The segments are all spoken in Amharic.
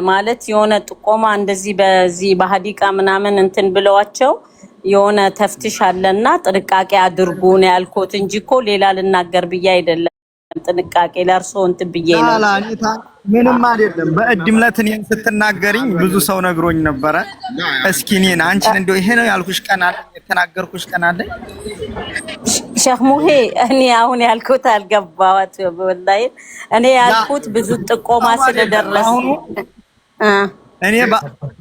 ማለት የሆነ ጥቆማ እንደዚህ በዚህ በሐዲቃ ምናምን እንትን ብለዋቸው የሆነ ተፍትሽ አለና ጥንቃቄ አድርጉ ነው ያልኩት እንጂ እኮ ሌላ ልናገር ብዬ አይደለም። ጥንቃቄ ለርሶ እንትን ብዬ ነው። አላኒታ ምንም አይደለም። በእድም ለትኔን ስትናገሪኝ ብዙ ሰው ነግሮኝ ነበረ። እስኪ እኔን አንቺን እንደው ይሄ ነው ያልኩሽ ቀን አለ የተናገርኩሽ ቀን አለ ሼህ ሙሄ እኔ አሁን ያልኩት አልገባዋት ወላሂ እኔ ያልኩት ብዙ ጥቆማ ስለደረሰ እኔ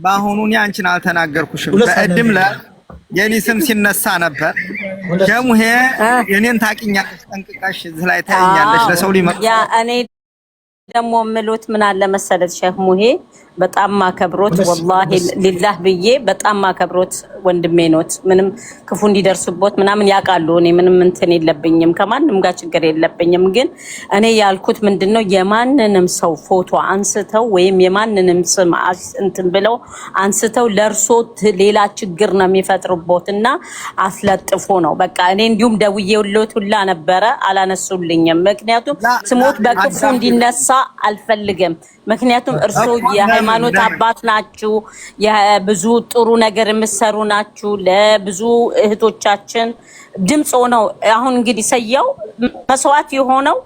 በአሁኑ እኔ አንቺን አልተናገርኩሽም። በእድም የኔ ስም ሲነሳ ነበር። ጀሙሄ የኔን ታቂኛለሽ ጠንቅቀሽ እዚህ ላይ ታይኛለሽ ለሰው ሊመጣ ያ እኔ ደግሞ ምሉት ምን አለ መሰለት ሼህ ሙሄ በጣም ማከብሮት ወላሂ ሊላህ ብዬ በጣም ማከብሮት ወንድሜ ኖት። ምንም ክፉ እንዲደርስቦት ምናምን ያውቃሉ። እኔ ምንም እንትን የለብኝም ከማንም ጋር ችግር የለብኝም። ግን እኔ ያልኩት ምንድነው የማንንም ሰው ፎቶ አንስተው ወይም የማንንም ስም እንትን ብለው አንስተው ለርሶት ሌላ ችግር ነው የሚፈጥሩቦትና አስለጥፎ ነው በቃ። እኔ እንዲሁም ደውዬለት ሁላ ነበረ አላነሱልኝም። ምክንያቱም ስሞት በክፉ እንዲነሳ አልፈልግም። ምክንያቱም እርሶ የሃይማኖት አባት ናችሁ፣ የብዙ ጥሩ ነገር የምትሰሩ ናችሁ። ለብዙ እህቶቻችን ድምጽ ሆነው አሁን እንግዲህ ሰየው መስዋዕት የሆነው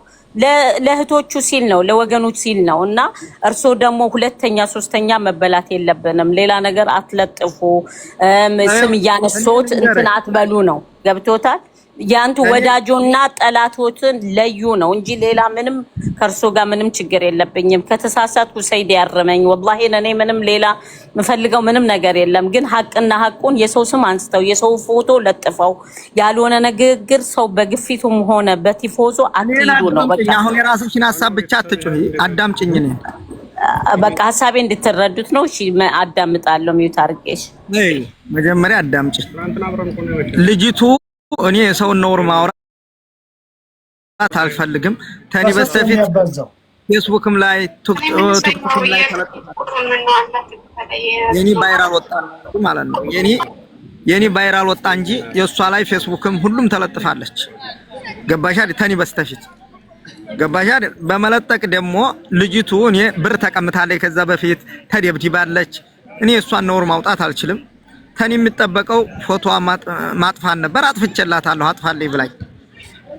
ለእህቶቹ ሲል ነው ለወገኖች ሲል ነው። እና እርሶ ደግሞ ሁለተኛ ሶስተኛ መበላት የለብንም። ሌላ ነገር አትለጥፉ፣ ስም እያነሱት እንትን አትበሉ ነው። ገብቶታል? ያንቱ ወዳጆና ጠላቶትን ለዩ ነው እንጂ ሌላ ምንም ከርሶ ጋር ምንም ችግር የለብኝም። ከተሳሳትኩ ሰይድ ያርመኝ። ወላሂ እኔ ምንም ሌላ ምፈልገው ምንም ነገር የለም። ግን ሐቅና ሐቁን የሰው ስም አንስተው የሰው ፎቶ ለጥፈው ያልሆነ ንግግር ሰው በግፊቱም ሆነ በቲፎዞ አትይዱ ነው በቃ። አሁን የራስሽን ሐሳብ ብቻ አትጩሂ፣ አዳምጪኝ ነኝ በቃ ሐሳቤ እንድትረዱት ነው። እሺ አዳምጣለሁ። ሚዩት አድርጌሽ መጀመሪያ አዳምጪ። ልጅቱ እኔ የሰው ነውር ማውራት አልፈልግም። ተኒ በስተፊት ፌስቡክም ላይ ቲክቶክም ላይ የኔ ቫይራል ወጣ ማለት ነው። የኔ ቫይራል ወጣ እንጂ የሷ ላይ ፌስቡክም ሁሉም ተለጥፋለች። ገባሽ አይደል? ተኒ በስተፊት ገባሽ አይደል? በመለጠቅ ደግሞ ልጅቱ እኔ ብር ተቀምጣለች ከዛ በፊት ተደብድባለች። እኔ እሷን ነውር ማውጣት አልችልም። ተኒ የሚጠበቀው ፎቶዋ ማጥፋት ነበር። አጥፍቼላታለሁ አጥፋልኝ ብላኝ።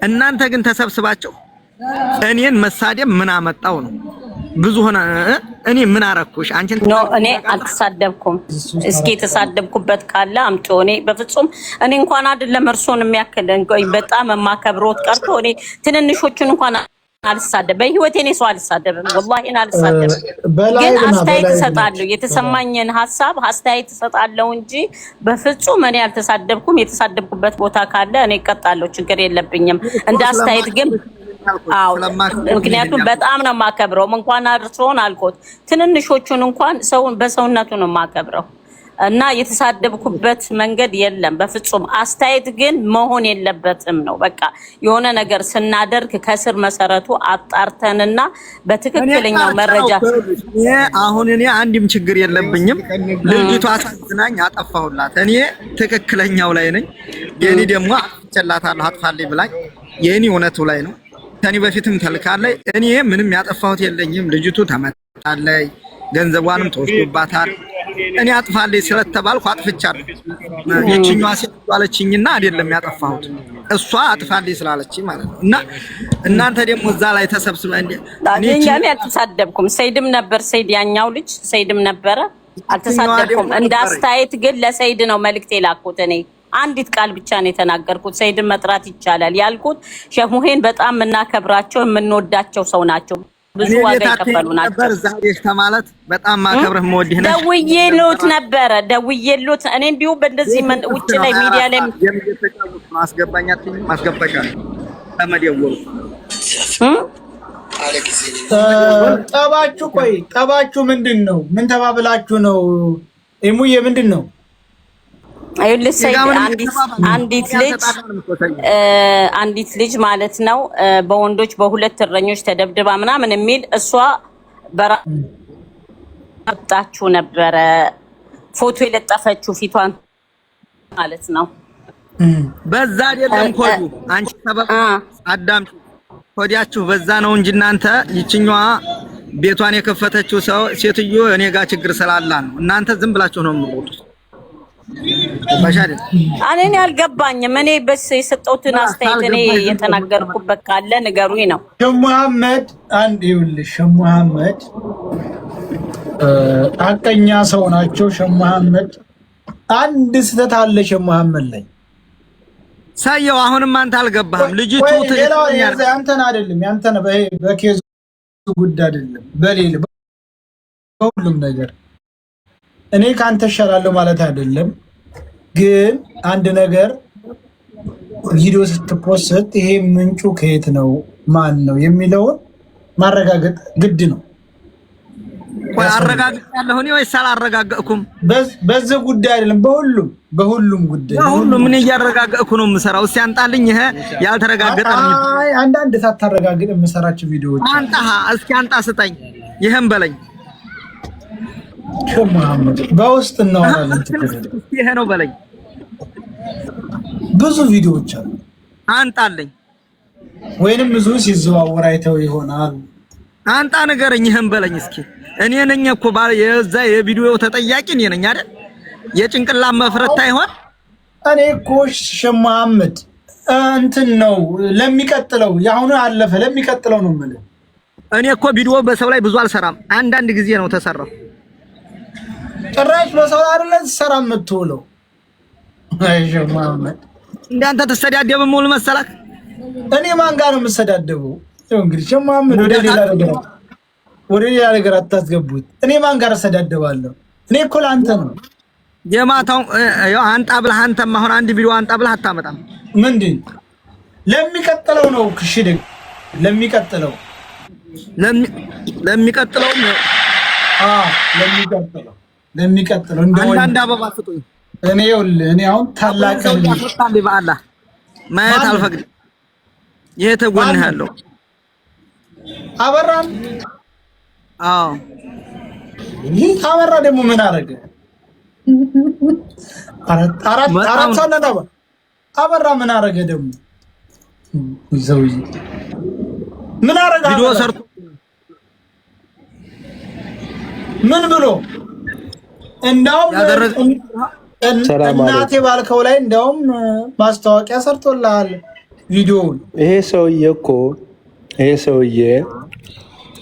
እናንተ ግን ተሰብስባችሁ እኔን መሳደብ ምን አመጣው ነው? ብዙ ሆነ እኔ ምን አረኩሽ? አንቺን ኖ እኔ አልተሳደብኩም። እስኪ የተሳደብኩበት ካለ አምጪ። እኔ በፍጹም እኔ እንኳን አይደለም እርሶን የሚያክል በጣም የማከብሮት ቀርቶ እኔ ትንንሾቹን እንኳን አልሳደብ በህይወቴ እኔ ሰው አልሳደብም። ወላሂ እኔ አልሳደብም። ግን አስተያየት እሰጣለሁ። የተሰማኝን ሐሳብ አስተያየት እሰጣለሁ እንጂ በፍጹም እኔ አልተሳደብኩም። የተሳደብኩበት ቦታ ካለ እኔ እቀጣለሁ። ችግር የለብኝም። እንደ አስተያየት ግን አዎ፣ ምክንያቱም በጣም ነው የማከብረው። እንኳን አርሶን አልኮት ትንንሾቹን እንኳን ሰውን በሰውነቱ ነው የማከብረው እና የተሳደብኩበት መንገድ የለም በፍጹም። አስተያየት ግን መሆን የለበትም ነው በቃ። የሆነ ነገር ስናደርግ ከስር መሰረቱ አጣርተንና በትክክለኛው መረጃ አሁን እኔ አንድም ችግር የለብኝም። ልጅቷ አሳዝናኝ አጠፋሁላት። እኔ ትክክለኛው ላይ ነኝ። የኔ ደግሞ አጥፍቼላታለሁ አጥፋልኝ ብላኝ የኔ እውነቱ ላይ ነው። ከኔ በፊትም ተልካለች። እኔ ምንም ያጠፋሁት የለኝም። ልጅቱ ተመታለች፣ ገንዘቧንም ተወስዶባታል። እኔ አጥፋልኝ ስለተባልኩ አጥፍቻለሁ። የችኛዋ ሴት ባለችኝና አይደለም ያጠፋሁት እሷ አጥፋልኝ ስላለችኝ ማለት ነው። እና እናንተ ደግሞ እዛ ላይ ተሰብስበን እኔ አልተሳደብኩም። ሰይድም ነበር ሰይድ ያኛው ልጅ ሰይድም ነበረ። አልተሳደብኩም። እንደ አስተያየት ግን ለሰይድ ነው መልእክት የላኩት። እኔ አንዲት ቃል ብቻ ነው የተናገርኩት። ሰይድን መጥራት ይቻላል ያልኩት ሼህ ሙሄን በጣም የምናከብራቸው የምንወዳቸው ሰው ናቸው። ብዙ ዋጋ ይከፈሉ ናቸው። ዛሬሽ ተማለት በጣም ማከብረህ መወድህ ነሽ። ደውዬልዎት ነበረ ደውዬልዎት እኔ እንዲሁ በእንደዚህ ውጭ ላይ ሚዲያ ላይ ማስገባሻል ተመደወሉ ጠባችሁ። ቆይ ጠባችሁ ምንድን ነው? ምን ተባብላችሁ ነው? እሙዬ ምንድን ነው? አንዲት ልጅ ማለት ነው በወንዶች በሁለት እረኞች ተደብድባ ምናምን የሚል እሷ በራጣችሁ ነበረ ፎቶ የለጠፈችው ፊቷን ማለት ነው። በዛ አይደለም ኮዱ አንቺ ሰበብ አዳምጪ። ኮዲያችሁ በዛ ነው እንጂ እናንተ ይችኛዋ ቤቷን የከፈተችው ሰው ሴትዮ እኔ ጋር ችግር ስላላ ነው። እናንተ ዝም ብላችሁ ነው የምትሮጡት። ባሻደ እኔ አልገባኝም። እኔ በስ የሰጠሁትን አስተያየት እኔ የተናገርኩበት ካለ ንገሩኝ ነው። መሐመድ አንድ ይኸውልሽ፣ መሐመድ አቀኛ ሰው ናቸው። መሐመድ አንድ ስህተት አለ መሐመድ ላይ ሳየው። አሁንም አንተ አልገባህም። ልጅቱ ያንተን አይደለም ያንተን በኬዙ ጉዳይ አይደለም በሌላ በሁሉም ነገር እኔ ካንተ እሻላለሁ ማለት አይደለም። ግን አንድ ነገር ቪዲዮ ስትፖስት ይሄ ምንጩ ከየት ነው ማን ነው የሚለውን ማረጋገጥ ግድ ነው። ወይ አረጋግጣለሁ እኔ ወይስ አላረጋገጥኩም? በዚህ ጉዳይ አይደለም በሁሉም ጉዳይ በሁሉም ምን እያረጋገጥኩ ነው የምሰራው? እስኪ አንጣልኝ። ይሄ ያልተረጋገጠ ነው። አይ አንዳንድ ሳታረጋግጥ የምሰራቸው ቪዲዮዎች አንጣ። እስኪ አንጣ ስጠኝ። ይሄን በለኝ መሐመድ በውስጥ እናወራለን። ይሄ ነው በለኝ። ብዙ ቪዲዮዎች አሉ። አንጣልኝ። ወይንም ብዙ ሲዘዋወር አይተው ይሆናል። አንጣ ንገረኝ። ይሄን በለኝ እስኪ። እኔ ነኝ እኮ ባለ የዛ የቪዲዮ ተጠያቂ እኔ ነኝ አይደል? የጭንቅላት መፍረታ ይሆን? እኔ እኮ መሐመድ እንትን ነው ለሚቀጥለው ያሁኑ አለፈ ለሚቀጥለው ነው የምልህ። እኔ እኮ ቪዲዮ በሰው ላይ ብዙ አልሰራም። አንዳንድ ጊዜ ነው ተሰራው። ጭራሽ በሰው አይደለም ተሰራ የምትውለው። አይ መሐመድ እንዳንተ ተሰዳደብ ሙሉ መሰላክ። እኔ ማን ጋር ነው የምሰዳደበው? ይኸው እንግዲህ መሐመድ ወደ ሌላ ነገር አታስገቡት። እኔ ማን ጋር እሰዳደባለሁ? እኔ እኮ ለአንተ ነው የማታው አንጣ ብለህ አንተም አሁን አንድ ቪዲዮ አንጣ ብለህ አታመጣም። ምንድን ለሚቀጥለው ነው ክሽደግ ለሚቀጥለው እንደው አንድ አበባ ስጡኝ። እኔ አሁን ታላቅ ነው በአላህ ማየት አልፈቅድም። ይሄ ተጎንህ ያለው አበራን። አዎ ይህ አበራ ደግሞ ምን አረገ? አራት ሳለና አበራ ምን አረገ ደግሞ? ይዘውይ ምን አረገ? ቪዲዮ ሰርቶ ምን ብሎ እንዳውም እናቴ ባልከው ላይ እንዳውም ማስታወቂያ ሰርቶልሃል ቪዲዮውን። ይሄ ሰውዬ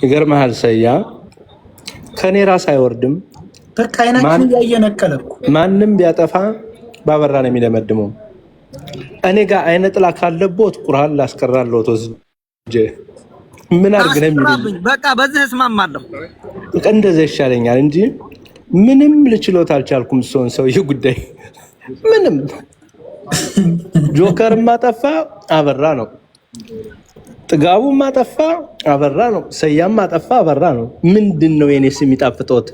ይገርምሃል ሰያ ከኔ ራስ አይወርድም። በቃ አይናችን እያየነቀለኩ ማንም ቢያጠፋ ባበራ ነው የሚደመድመው። እኔ ጋር አይነ ጥላ ካለቦት ቁርአን ላስቀራለሁት ወስጄ ምን አድርግ ነው የሚሉኝ። በቃ በዚህ እስማማለሁ። እንደዛ ይሻለኛል እንጂ ምንም ልችሎት አልቻልኩም። ሰውዬ ጉዳይ ምንም ጆከር ማጠፋ አበራ ነው፣ ጥጋቡ ማጠፋ አበራ ነው፣ ሰያም ማጠፋ አበራ ነው። ምንድነው የኔ ስም ይጣፍጦት?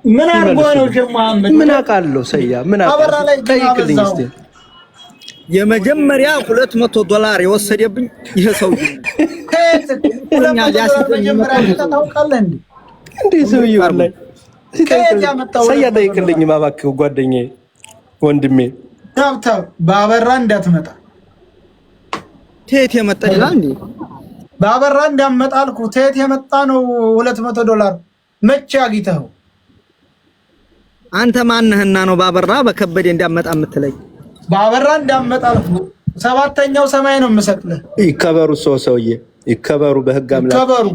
ምን አርጎ ነው መሐመድ? ምን አውቃለሁ ሰያ ምን አውቃለሁ? ጠይቅልኝ እስቲ። የመጀመሪያ $200 የወሰደብኝ ይሄ ሰውዬ ታውቃለህ እንዴ? ሰውዬው ላይ ሰያ ጠይቅልኝ እባክህ ጓደኛዬ፣ ወንድሜ ታብታብ ባበራ እንዳትመጣ። ቴት የመጣ ይላል እንዴ? ባበራ እንዳትመጣ አልኩህ። ቴት የመጣ ነው $200 መቼ አግኝተኸው? አንተ ማንህና ነው ባበራ በከበደ እንዳትመጣ የምትለኝ? ባበራ እንዳትመጣ አልኩህ። ሰባተኛው ሰማይ ነው የምሰቅልህ። ይከበሩ ሰውዬ ይከበሩ፣ በህግ አምላክ ይከበሩ።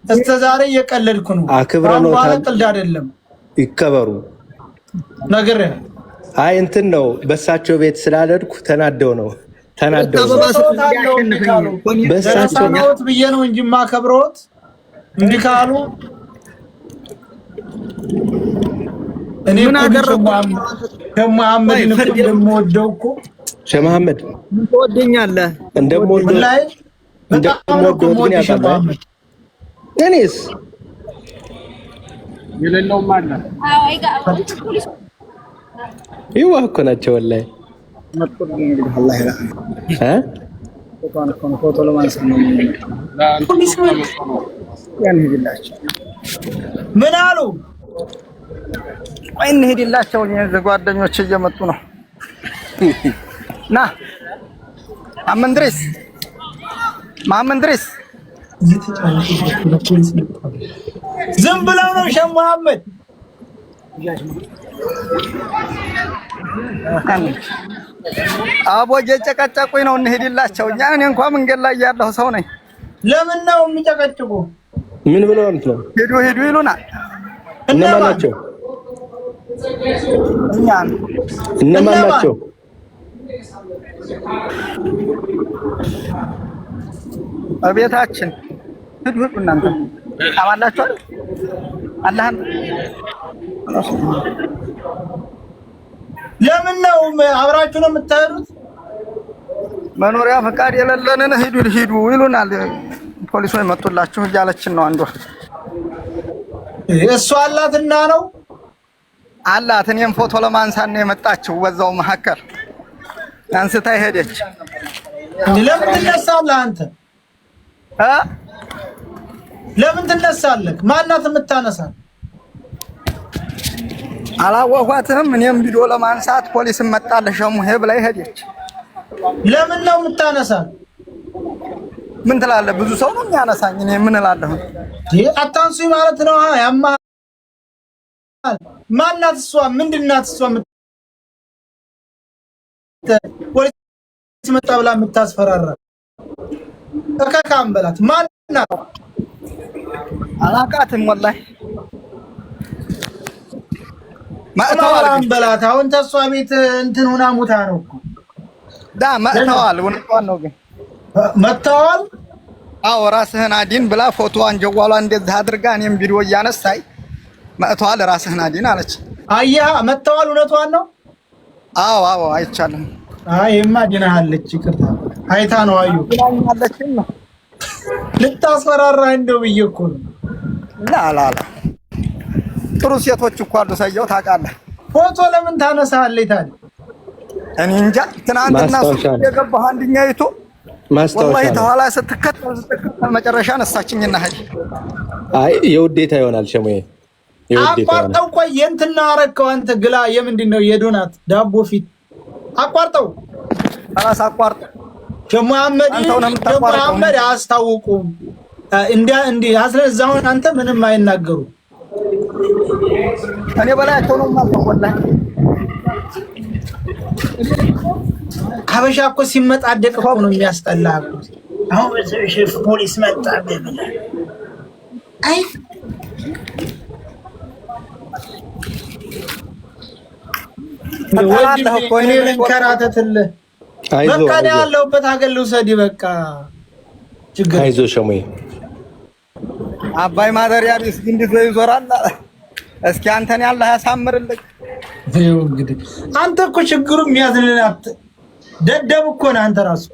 እስከ ዛሬ እየቀለድኩ ነው። አክብረው ቀልድ አይደለም። ይከበሩ ነገር አይ እንትን ነው በሳቸው ቤት ስላልሄድኩ ተናደው ነው በሳቸው ብዬ ነው እንጂ ማከብሮት እንዲህ ካሉ እኔ ምን አደረኩ? ከመሐመድ ነው እንደምወደው እኮ ሸመሐመድ ምን ትወደኛለህ? እንደምወደው ግን ያውቃል። እኔስ የሌለው ማለት ይዋህ እኮ ናቸው ወላሂ። ፎቶ ለማንሳት ነው ምን አሉ? ወይ እንሄድላቸው። ጓደኞች እየመጡ ነው። ና መሐመድ ድረስ ዝም ብለው ነው ሸህ መሐመድ አቦ እየጨቀጨቁኝ ነው እንሄድላቸው። እኔ እንኳን መንገድ ላይ ያለሁ ሰው ነኝ። ለምን ነው የሚጨቀጭቁ? ምን ብለው ነው? ሂዱ ሂዱ ይሉናል። እነማን ናቸው? እነማን ናቸው? በቤታችን ሂዱ ሂዱ። እናንተ ታማላችሁ አይደል? አላህን ለምን ነው አብራችሁ ነው የምትሄዱት? መኖሪያ ፈቃድ የሌለንን ሂዱ ሂዱ ይሉናል። ፖሊሶች መጡላችሁ እያለችን ነው አንዷ። እሷ አላትና ነው አላት። እኔም ፎቶ ለማንሳት ነው የመጣችው። በዛው መሀከል አንስታ ሄደች። ለምን ትነሳለህ አንተ? ለምን ትነሳለህ? ማናት የምታነሳ? አላወኳትም። እኔም ቪዲዮ ለማንሳት ፖሊስ መጣለሽ ሙሄ ብላይ ሄደች። ለምን ነው የምታነሳ? ምን ትላለህ? ብዙ ሰው ነው የሚያነሳኝ። እኔ ምን እላለሁ? አታንሱኝ ማለት ነው። ያማ ማናት እሷ? ምንድናት እሷ? ፖሊስ መጣ ብላ የምታስፈራራ እከካም በላት። ማናት? አላውቃትም ወላሂ። ማታወራም በላት። አሁን ተሷ ቤት እንትን ሆና ሙታ ነው እኮ ዳ መጥተዋል። እውነቷን ነው ግን መጥተዋል። አዎ ራስህን አዲን ብላ ፎቶዋን ጀዋሏ እንደዚህ አድርጋ እኔም ቪዲዮ እያነሳይ መጥተዋል። ራስህን አዲን አለች። አያ መጥተዋል። እውነቷን ነው። አዎ አዎ አይቻልም። አይማ ድናለች። ይቅርታ አይታ ነው አዩ አለች ነው ልታስፈራራ እንደው ብዬ እኮ ነው። ላላላ ጥሩ ሴቶች እኮ አሉ። ሰየው ታውቃለህ። ፎቶ ለምን ታነሳለህ ታዲያ? እኔ እንጃ። ትናንትና የገባህ አንድኛይቱ ወላሂ ተኋላ ስትከተል መጨረሻ ነሳችኝና ሄድ። አይ የውዴታ ይሆናል ሸሙዬ። የውዴታ አቋርጠው። ቆይ የእንትና አረከው አንተ ግላ የምንድን ነው? የዶናት ዳቦ ፊት አቋርጠው። ራስ አቋርጥ። መሐመድ አያስታውቁም። እንዲህ አስረዛውን አንተ ምንም አይናገሩ። እኔ በላያቸው ነው ማለት ወላሂ። ሀበሻ እኮ ሲመጣደቅ እኮ ነው የሚያስጠላ። አሁን ሼፍ ፖሊስ መጣ ብለህ አይ እኔ ልንከራተትልህ። በቃ እኔ ያለሁበት ሀገር ልውሰድ። በቃ ችግር አይዞህ ሸሙዬ። አባይ ማደሪያ ቢስ እንዴት ይዞራል? እስኪ አንተን ያለህ ያሳምርልህ። ይኸው እንግዲህ አንተ እኮ ችግሩ የሚያዝንልህ ደደብ እኮ ነህ አንተ ራሱ።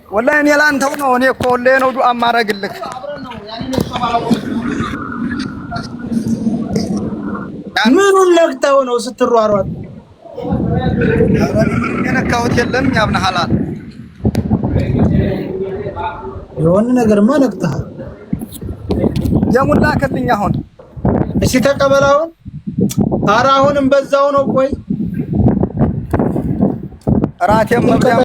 ወላሂ እኔ ላንተው ነው። እኔ እኮ ሁሌ ነው ዱአ ማረግልህ። ምኑን ነክተው ነው ስትሯሯጥ? የነካሁት የለም። ያብነ ሐላል የሆነ ነገርማ ነክተሃል። የሙላ ከልኝ አሁን እሺ ተቀበላውን። ኧረ አሁንም በዛው ነው። ቆይ እራቴም መብያ